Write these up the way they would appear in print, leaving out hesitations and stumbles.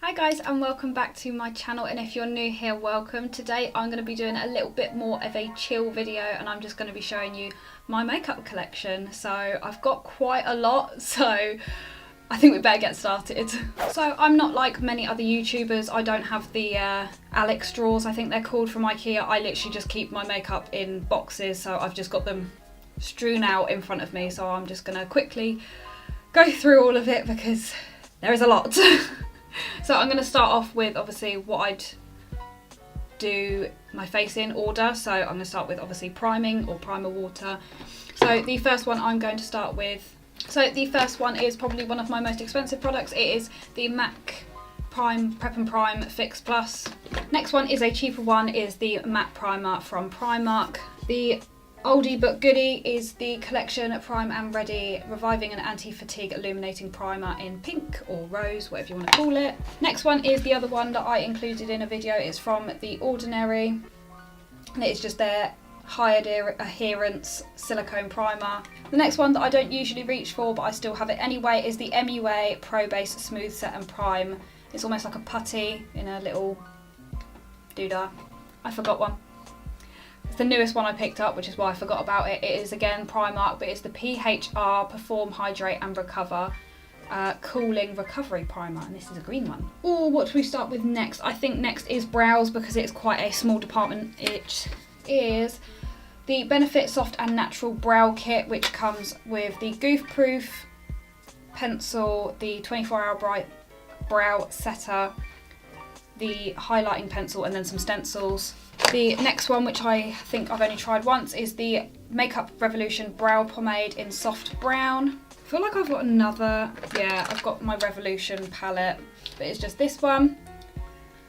Hi guys, and welcome back to my channel, and if you're new here, welcome. Today I'm going to be doing a little bit more of a chill video, and I'm just going to be showing you my makeup collection. So I've got quite a lot, so I think we better get started. So I'm not like many other YouTubers. I don't have the Alex drawers, I think they're called, from IKEA. I literally just keep my makeup in boxes, so I've just got them strewn out in front of me. So I'm just going to quickly go through all of it because there is a lot. So I'm going to start off with obviously what I'd do my face in order. So I'm going to start with obviously priming or primer water. So the first one I'm going to start with. So the first one is probably one of my most expensive products. It is the MAC Prep and Prime Fix Plus. Next one is a cheaper one, is the matte primer from Primark. The oldie but goodie is the Collection Prime and Ready Reviving and Anti-Fatigue Illuminating Primer in pink or rose, whatever you want to call it. Next one is the other one that I included in a video. It's from The Ordinary, and it's just their high adherence silicone primer. The next one that I don't usually reach for, but I still have it anyway, is the MUA Pro Base Smooth Set and Prime. It's almost like a putty in a little doodah. I forgot one. It's the newest one I picked up, which is why I forgot about it. It is again Primark, but it's the PHR Perform, Hydrate and Recover Cooling Recovery Primer, and this is a green one. Oh, what do we start with next? I think next is brows, because it's quite a small department. It is the Benefit Soft and Natural Brow Kit, which comes with the Goof Proof pencil, the 24-hour bright brow setter, the highlighting pencil, and then some stencils. The next one, which I think I've only tried once, is the Makeup Revolution Brow Pomade in Soft Brown. I feel like I've got another, yeah, I've got my Revolution palette, but it's just this one.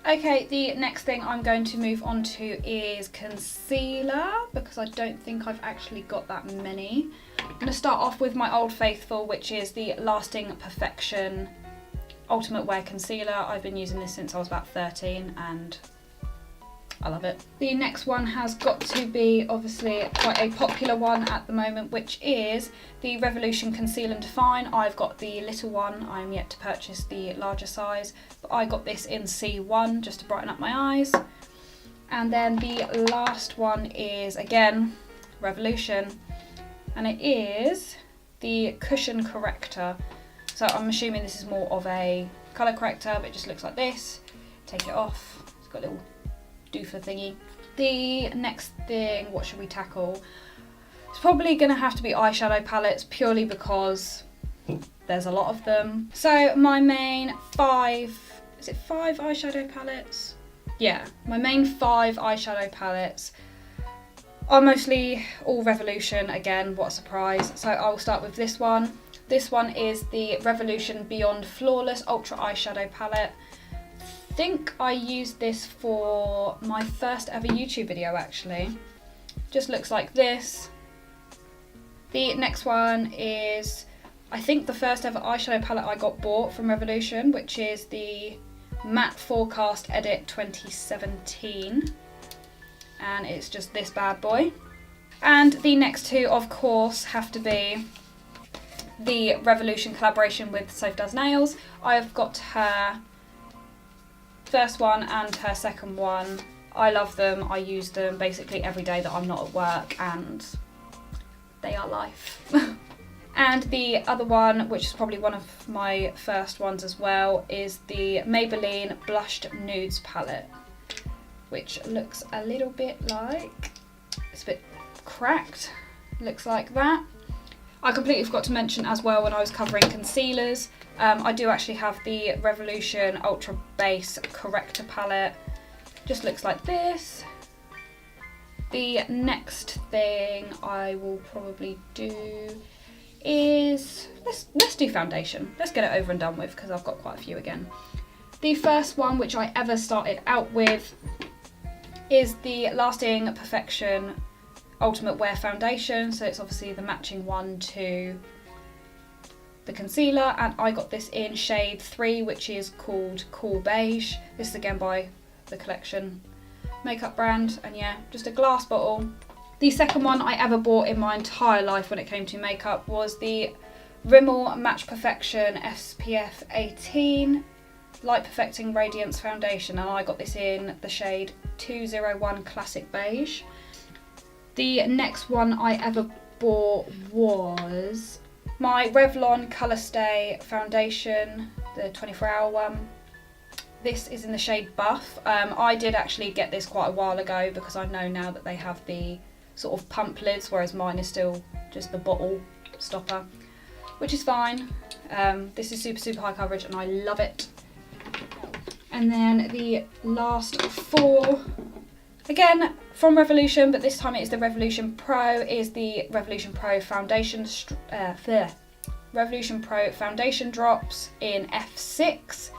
Okay, the next thing I'm going to move on to is concealer, because I don't think I've actually got that many. I'm going to start off with my Old Faithful, which is the Lasting Perfection Ultimate Wear Concealer. I've been using this since I was about 13 and I love it. The next one has got to be obviously quite a popular one at the moment, which is the Revolution Conceal and Define. I've got the little one. I'm yet to purchase the larger size, but I got this in C1 just to brighten up my eyes. And then the last one is again Revolution, and it is the Cushion Corrector. So I'm assuming this is more of a colour corrector, but it just looks like this. Take it off. It's got a little doofer thingy. The next thing, what should we tackle? It's probably going to have to be eyeshadow palettes, purely because there's a lot of them. So my main five eyeshadow palettes? Yeah, my main 5 eyeshadow palettes are mostly all Revolution. Again, what a surprise. So I'll start with this one. This one is the Revolution Beyond Flawless Ultra Eyeshadow Palette. I think I used this for my first ever YouTube video actually. Just looks like this. The next one is, I think, the first ever eyeshadow palette I got bought from Revolution, which is the Matte Forecast Edit 2017. And it's just this bad boy. And the next two, of course, have to be the Revolution collaboration with Sophie Does Nails. I've got her first one and her second one. I love them. I use them basically every day that I'm not at work, and they are life. And the other one, which is probably one of my first ones as well, is the Maybelline Blushed Nudes palette, which looks a little bit like, it's a bit cracked, looks like that. I completely forgot to mention as well, when I was covering concealers, I do actually have the Revolution Ultra Base Corrector palette. Just looks like this. The next thing I will probably do is, let's do foundation. Let's get it over and done with, because I've got quite a few again. The first one, which I ever started out with, is the Lasting Perfection Ultimate Wear Foundation. So it's obviously the matching one to the concealer, and I got this in shade 3, which is called Cool Beige. This is again by the Collection makeup brand, and yeah, just a glass bottle. The second one I ever bought in my entire life when it came to makeup was the Rimmel Match Perfection SPF 18. Light Perfecting Radiance Foundation, and I got this in the shade 201 Classic Beige. The next one I ever bought was my Revlon Colour Stay Foundation, the 24-hour one. This is in the shade Buff. I did actually get this quite a while ago because I know now that they have the sort of pump lids, whereas mine is still just the bottle stopper, which is fine. This is super high coverage and I love it. And then the last four, again from Revolution, but this time it is the Revolution Pro, is the Revolution Pro Foundation Revolution Pro Foundation Drops in F6.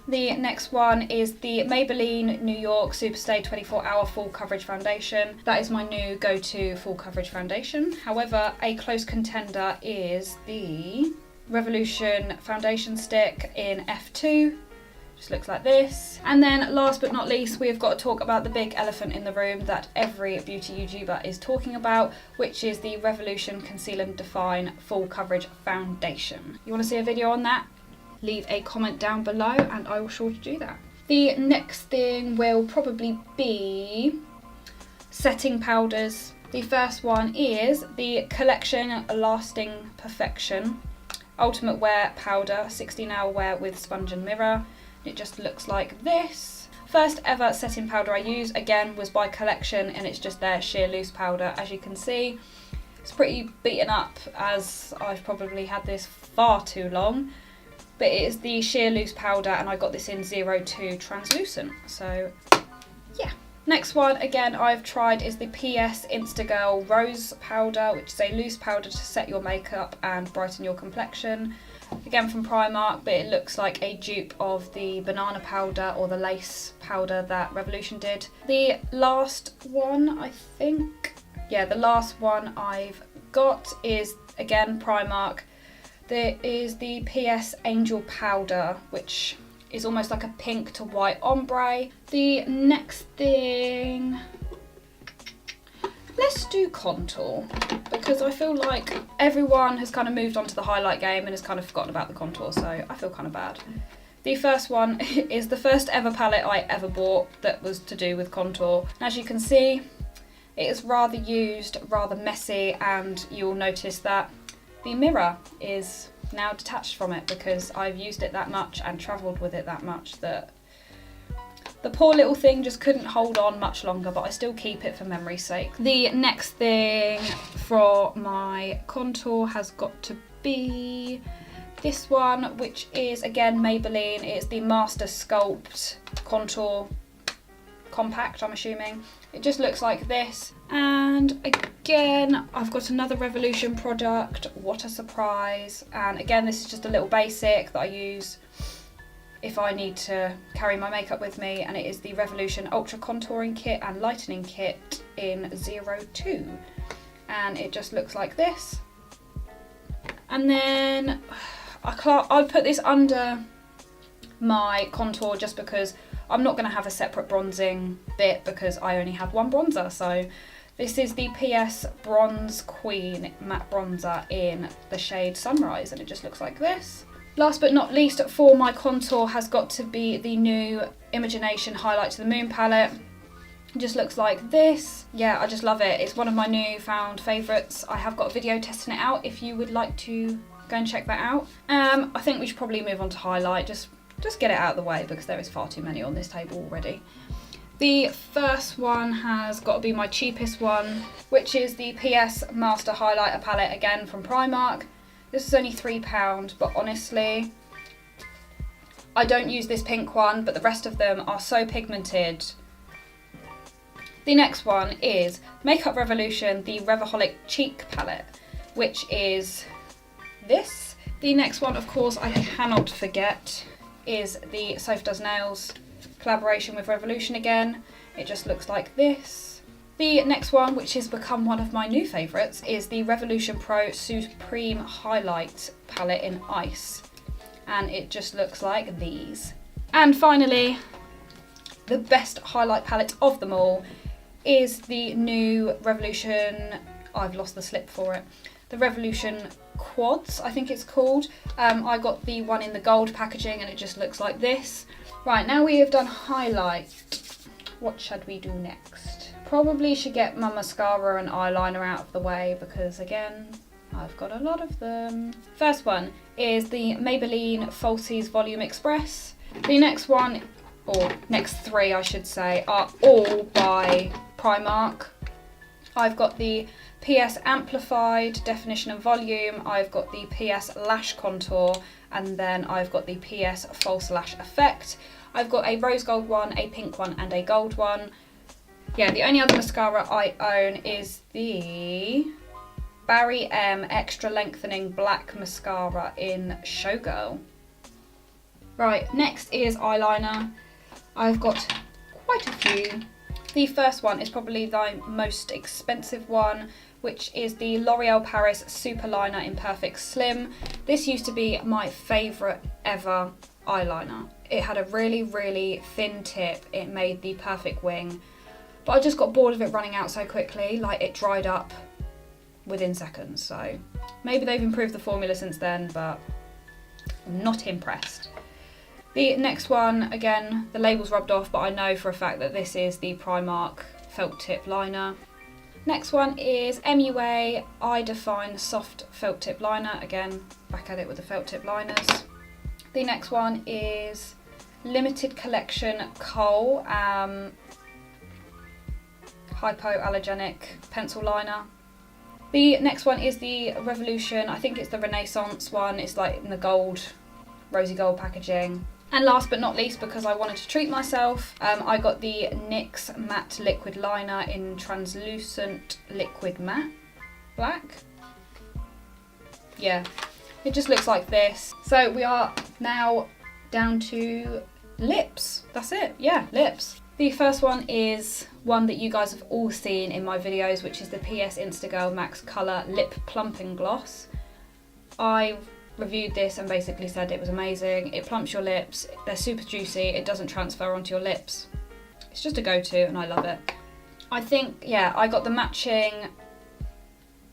The next one is the Maybelline New York Superstay 24-hour Full Coverage Foundation. That is my new go-to full coverage foundation. However, a close contender is the Revolution Foundation Stick in F2. Just looks like this. And then last but not least, we've got to talk about the big elephant in the room that every beauty YouTuber is talking about, which is the Revolution Conceal and Define Full Coverage Foundation. You want to see a video on that? Leave a comment down below and I will sure to do that. The next thing will probably be setting powders. The first one is the Collection Lasting Perfection Ultimate Wear Powder 16-hour wear with sponge and mirror. It just looks like this. First ever setting powder I used, again, was by Collection, and it's just their sheer loose powder. As you can see, it's pretty beaten up as I've probably had this far too long, but it is the sheer loose powder and I got this in 02 translucent, so yeah. Next one, again, I've tried is the PS Instagirl Rose Powder, which is a loose powder to set your makeup and brighten your complexion. Again from Primark, but it looks like a dupe of the banana powder or the lace powder that Revolution did. The last one, I think, yeah, the last one I've got is, again, Primark. There is the PS Angel Powder, which is almost like a pink to white ombre. The next thing, let's do contour, because I feel like everyone has kind of moved on to the highlight game and has kind of forgotten about the contour, so I feel kind of bad. The first one is the first ever palette I ever bought that was to do with contour. And as you can see, it is rather used, rather messy, and you'll notice that the mirror is now detached from it because I've used it that much and travelled with it that much that the poor little thing just couldn't hold on much longer, but I still keep it for memory's sake. The next thing for my contour has got to be this one, which is, again, Maybelline. It's the Master Sculpt Contour Compact, I'm assuming. It just looks like this. And again, I've got another Revolution product. What a surprise. And again, this is just a little basic that I use if I need to carry my makeup with me, and it is the Revolution Ultra Contouring Kit and Lightening Kit in 02. And it just looks like this. And then I'll put this under my contour just because I'm not going to have a separate bronzing bit because I only have one bronzer. So this is the PS Bronze Queen Matte Bronzer in the shade Sunrise, and it just looks like this. Last but not least for my contour has got to be the new Imagination Highlight to the Moon palette. It just looks like this. Yeah, I just love it. It's one of my newfound favourites. I have got a video testing it out if you would like to go and check that out. I think we should probably move on to highlight. Just get it out of the way because there is far too many on this table already. The first one has got to be my cheapest one, which is the PS Master Highlighter palette, again from Primark. This is only £3, but honestly, I don't use this pink one, but the rest of them are so pigmented. The next one is Makeup Revolution, the Revaholic Cheek palette, which is this. The next one, of course, I cannot forget, is the Soph Does Nails collaboration with Revolution again. It just looks like this. The next one, which has become one of my new favourites, is the Revolution Pro Supreme Highlight palette in Ice, and it just looks like these. And finally, the best highlight palette of them all is the new Revolution, I've lost the slip for it, the Revolution Quads, I think it's called. I got the one in the gold packaging and it just looks like this. Right, now we have done highlight. What should we do next? Probably should get my mascara and eyeliner out of the way because again, I've got a lot of them. First one is the Maybelline Falsies Volume Express. The next one, or next three I should say, are all by Primark. I've got the PS Amplified Definition and Volume, I've got the PS Lash Contour, and then I've got the PS False Lash Effect. I've got a rose gold one, a pink one, and a gold one. Yeah, the only other mascara I own is the Barry M Extra Lengthening Black Mascara in Showgirl. Right, next is eyeliner. I've got quite a few. The first one is probably the most expensive one, which is the L'Oreal Paris Super Liner in Perfect Slim. This used to be my favourite ever eyeliner. It had a really, really thin tip. It made the perfect wing. But I just got bored of it running out so quickly, like it dried up within seconds. So maybe they've improved the formula since then, but I'm not impressed. The next one, again, the label's rubbed off, but I know for a fact that this is the Primark Felt Tip Liner. Next one is MUA Eye Define Soft Felt Tip Liner. Again, back at it with the felt tip liners. The next one is Limited Collection Kohl Hypoallergenic Pencil Liner. The next one is the Revolution, I think it's the Renaissance one, it's like in the gold, rosy gold packaging. And last but not least, because I wanted to treat myself, I got the NYX Matte Liquid Liner in Translucent Liquid Matte Black. Yeah, it just looks like this. So we are now down to lips. That's it, yeah, lips. The first one is one that you guys have all seen in my videos, which is the PS Instagirl Max Colour Lip Plumping Gloss. I reviewed this and basically said it was amazing. It plumps your lips, they're super juicy, it doesn't transfer onto your lips. It's just a go-to and I love it. I think, yeah, I got the matching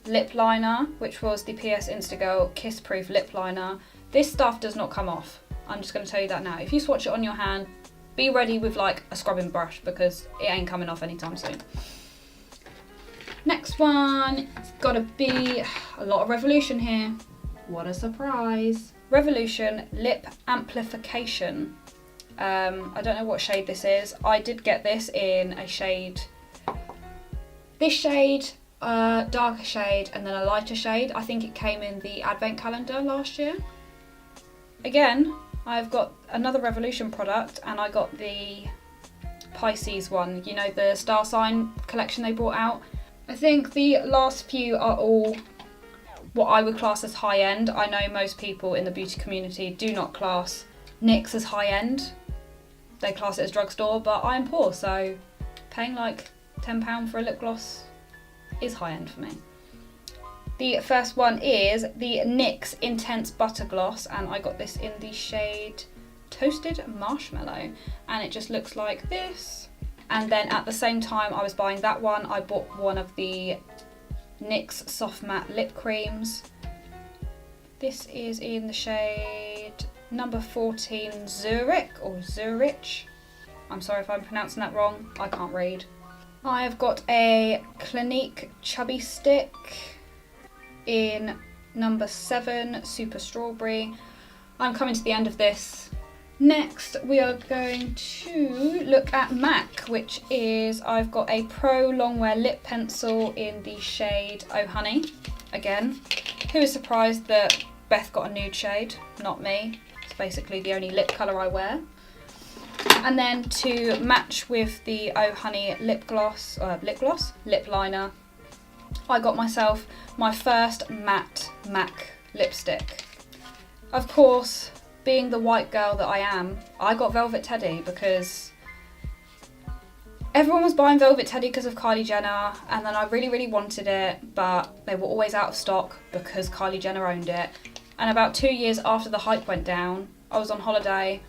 lip liner, which was the PS Instagirl Kiss Proof Lip Liner. This stuff does not come off. I'm just going to tell you that now. If you swatch it on your hand, be ready with like a scrubbing brush because it ain't coming off anytime soon. Next one, it's gotta be a lot of Revolution here. What a surprise. Revolution Lip Amplification. I don't know what shade this is. I did get this in a shade, this shade, darker shade, and then a lighter shade. I think it came in the advent calendar last year. Again, I've got another Revolution product and I got the Pisces one, you know, the star sign collection they brought out. I think the last few are all what I would class as high-end. I know most people in the beauty community do not class NYX as high-end. They class it as drugstore, but I'm poor, so paying like £10 for a lip gloss is high-end for me. The first one is the NYX Intense Butter Gloss, and I got this in the shade Toasted Marshmallow, and it just looks like this. And then at the same time I was buying that one, I bought one of the NYX Soft Matte Lip Creams. This is in the shade number 14 Zurich, or Zurich. I'm sorry if I'm pronouncing that wrong, I can't read. I've got a Clinique Chubby Stick in number 7 Super Strawberry. I'm coming to the end of this. Next we are going to look at MAC, which is, I've got a Pro Longwear Lip Pencil in the shade Oh Honey. Again, who is surprised that Beth got a nude shade? Not me. It's basically the only lip colour I wear. And then to match with the Oh Honey lip liner, I got myself my first matte MAC lipstick. Of course, being the white girl that I am, I got Velvet Teddy because everyone was buying Velvet Teddy because of Kylie Jenner, and then I really, really wanted it, but they were always out of stock because Kylie Jenner owned it. And about 2 years after the hype went down, I was on holiday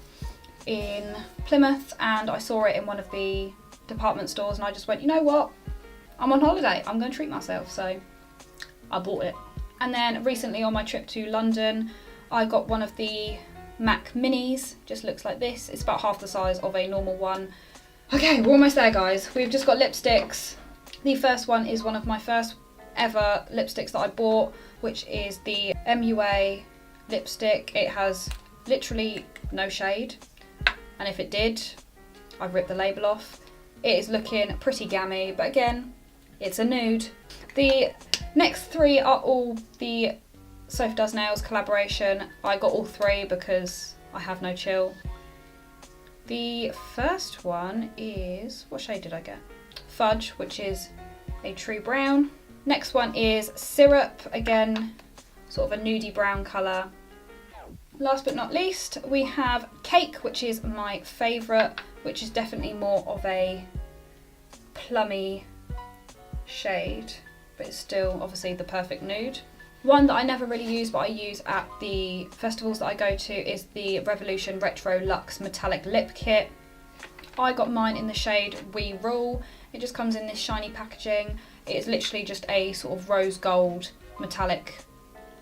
in Plymouth and I saw it in one of the department stores and I just went, you know what? I'm on holiday, I'm going to treat myself, so I bought it. And then recently on my trip to London, I got one of the MAC Minis. Just looks like this. It's about half the size of a normal one. Okay, we're almost there, guys. We've just got lipsticks. The first one is one of my first ever lipsticks that I bought, which is the MUA lipstick. It has literally no shade, and if it did, I'd rip the label off. It is looking pretty gammy, but again, it's a nude. The next three are all the Sophie Does Nails collaboration. I got all three because I have no chill. The first one is, what shade did I get? Fudge, which is a true brown. Next one is Syrup, again, sort of a nudie brown colour. Last but not least, we have Cake, which is my favourite, which is definitely more of a plummy shade, but it's still obviously the perfect nude. One that I never really use, but I use at the festivals that I go to, is the Revolution Retro Luxe Metallic Lip Kit. I got mine in the shade We Rule. It just comes in this shiny packaging. It's literally just a sort of rose gold metallic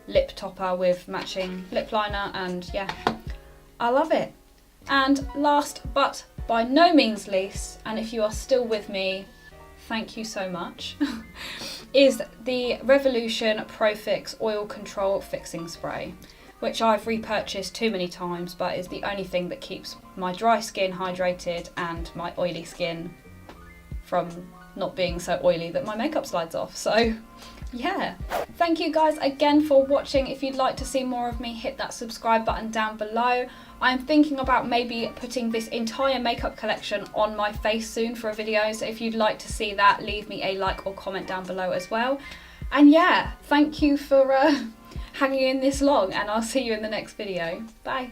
lip topper with matching lip liner, and yeah, I love it. And last but by no means least, and if you are still with me, thank you so much, is the Revolution Pro Fix Oil Control Fixing Spray, which I've repurchased too many times, but is the only thing that keeps my dry skin hydrated and my oily skin from not being so oily that my makeup slides off. So yeah, thank you guys again for watching. If you'd like to see more of me, hit that subscribe button down below. I'm thinking about maybe putting this entire makeup collection on my face soon for a video, so if you'd like to see that, leave me a like or comment down below as well. And yeah, thank you for hanging in this long, and I'll see you in the next video. Bye.